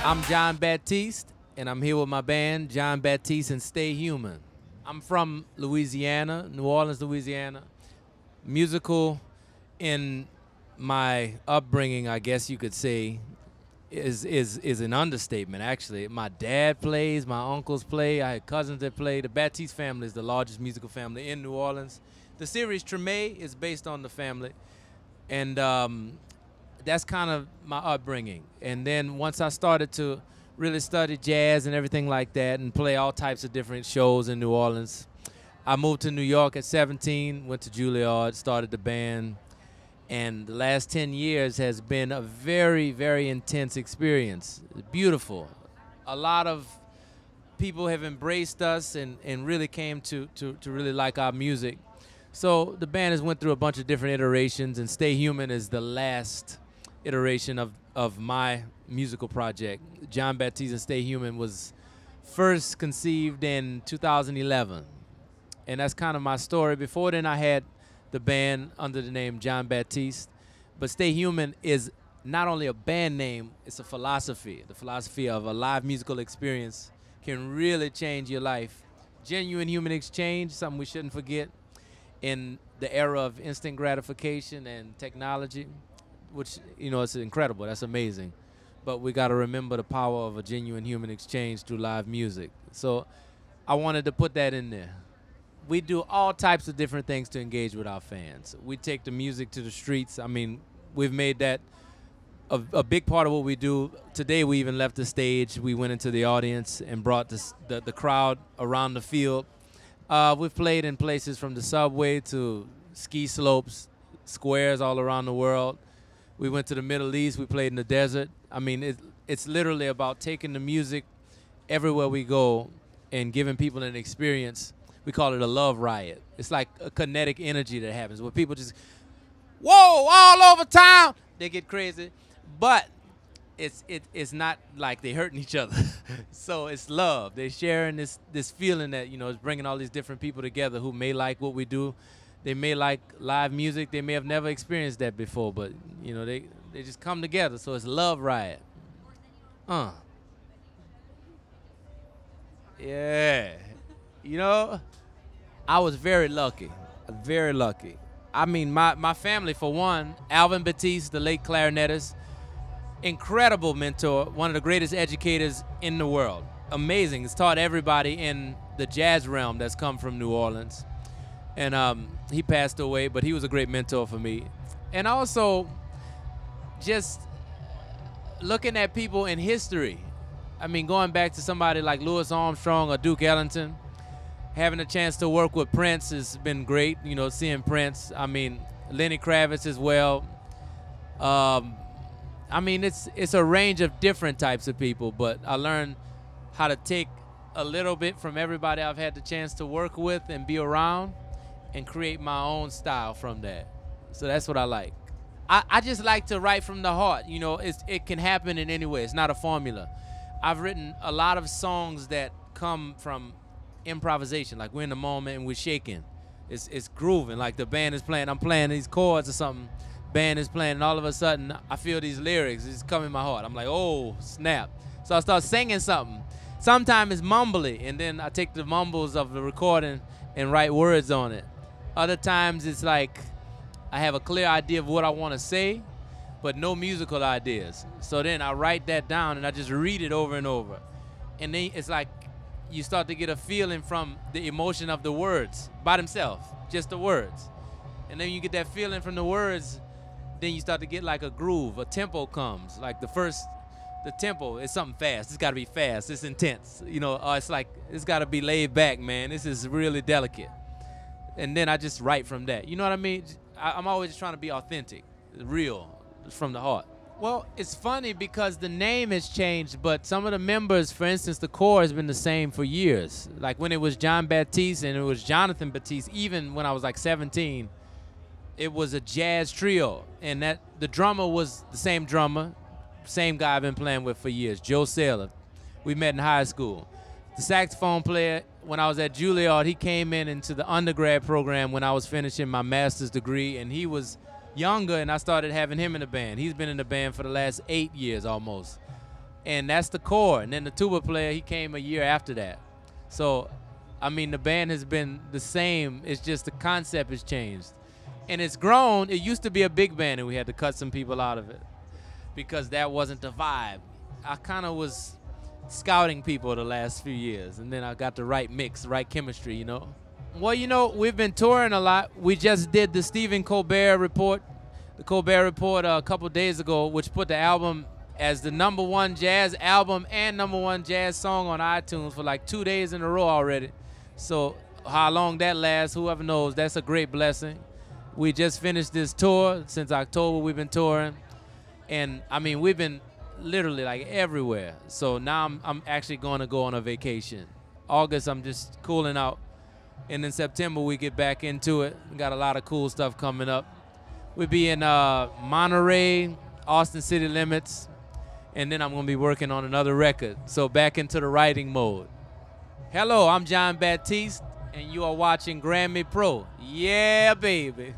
I'm Jon Batiste, and I'm here with my band, Jon Batiste and Stay Human. I'm from Louisiana, New Orleans, Louisiana. Musical in my upbringing, I guess you could say, is an understatement, actually. My dad plays, my uncles play, I had cousins that play. The Batiste family is the largest musical family in New Orleans. The series Treme is based on the family, and that's kind of my upbringing. And then once I started to really study jazz and everything like that and play all types of different shows in New Orleans, I moved to New York at 17, went to Juilliard, started the band, and the last 10 years has been a very, very intense experience. Beautiful. A lot of people have embraced us and really came to really like our music. So the band has went through a bunch of different iterations, and Stay Human is the last iteration of my musical project. Jon Batiste and Stay Human was first conceived in 2011. And that's kind of my story. Before then, I had the band under the name Jon Batiste. But Stay Human is not only a band name, it's a philosophy. The philosophy of a live musical experience can really change your life. Genuine human exchange, something we shouldn't forget in the era of instant gratification and technology, which, you know, it's incredible. That's amazing. But we got to remember the power of a genuine human exchange through live music. So I wanted to put that in there. We do all types of different things to engage with our fans. We take the music to the streets. I mean, we've made that a big part of what we do. Today we even left the stage. We went into the audience and brought the crowd around the field. We've played in places from the subway to ski slopes, squares all around the world. We went to the Middle East. We played in the desert. I mean, it's literally about taking the music everywhere we go and giving people an experience. We call it a love riot. It's like a kinetic energy that happens where people just, whoa, all over town. They get crazy. But it's not like they're hurting each other. So it's love. They're sharing this feeling that, you know, is bringing all these different people together who may like what we do. They may like live music. They may have never experienced that before, but, you know, they just come together. So it's love riot. Yeah. You know, I was very lucky, very lucky. I mean, my family, for one, Alvin Batiste, the late clarinetist, incredible mentor, one of the greatest educators in the world. Amazing. He's taught everybody in the jazz realm that's come from New Orleans. And he passed away, but he was a great mentor for me. And also, just looking at people in history. I mean, going back to somebody like Louis Armstrong or Duke Ellington, having a chance to work with Prince has been great, you know, seeing Prince. I mean, Lenny Kravitz as well. I mean, it's a range of different types of people, but I learned how to take a little bit from everybody I've had the chance to work with and be around and create my own style from that. So that's what I like. I just like to write from the heart. You know, it can happen in any way. It's not a formula. I've written a lot of songs that come from improvisation, like we're in the moment and we're shaking. It's grooving, like the band is playing. I'm playing these chords or something. Band is playing, and all of a sudden I feel these lyrics. It's coming in my heart. I'm like, oh, snap. So I start singing something. Sometimes it's mumbly, and then I take the mumbles of the recording and write words on it. Other times it's like I have a clear idea of what I want to say, but no musical ideas. So then I write that down and I just read it over and over. And then it's like you start to get a feeling from the emotion of the words by themselves, just the words. And then you get that feeling from the words, then you start to get like a groove, a tempo comes. Like the tempo is something fast. It's got to be fast. It's intense. You know, it's like, it's got to be laid back, man. This is really delicate. And then I just write from that. You know what I mean? I'm always trying to be authentic, real, from the heart. Well, it's funny because the name has changed, but some of the members, for instance, the core has been the same for years. Like when it was Jon Batiste and it was Jonathan Batiste, even when I was like 17, it was a jazz trio. And that the drummer was the same drummer, same guy I've been playing with for years, Joe Saylor. We met in high school. The saxophone player, when I was at Juilliard, he came into the undergrad program when I was finishing my master's degree, and he was younger, and I started having him in the band. He's been in the band for the last 8 years almost. And that's the core. And then the tuba player, he came a year after that. So, I mean, the band has been the same. It's just the concept has changed. And it's grown. It used to be a big band, and we had to cut some people out of it because that wasn't the vibe. I kind of was scouting people the last few years, and then I got the right mix, right chemistry, you know. Well, you know, we've been touring a lot. We just did the Stephen Colbert Report, a couple days ago, which put the album as the #1 jazz album and #1 jazz song on iTunes for like 2 days in a row already. So how long that lasts, whoever knows. That's a great blessing. We just finished this tour. Since October we've been touring. And I mean, we've been literally like everywhere. So now I'm actually going to go on a vacation. August I'm just cooling out. And in September we get back into it. We got a lot of cool stuff coming up. We'll be in Monterey, Austin City Limits, and then I'm going to be working on another record. So back into the writing mode. Hello, I'm Jon Batiste, and you are watching Grammy Pro. Yeah, baby.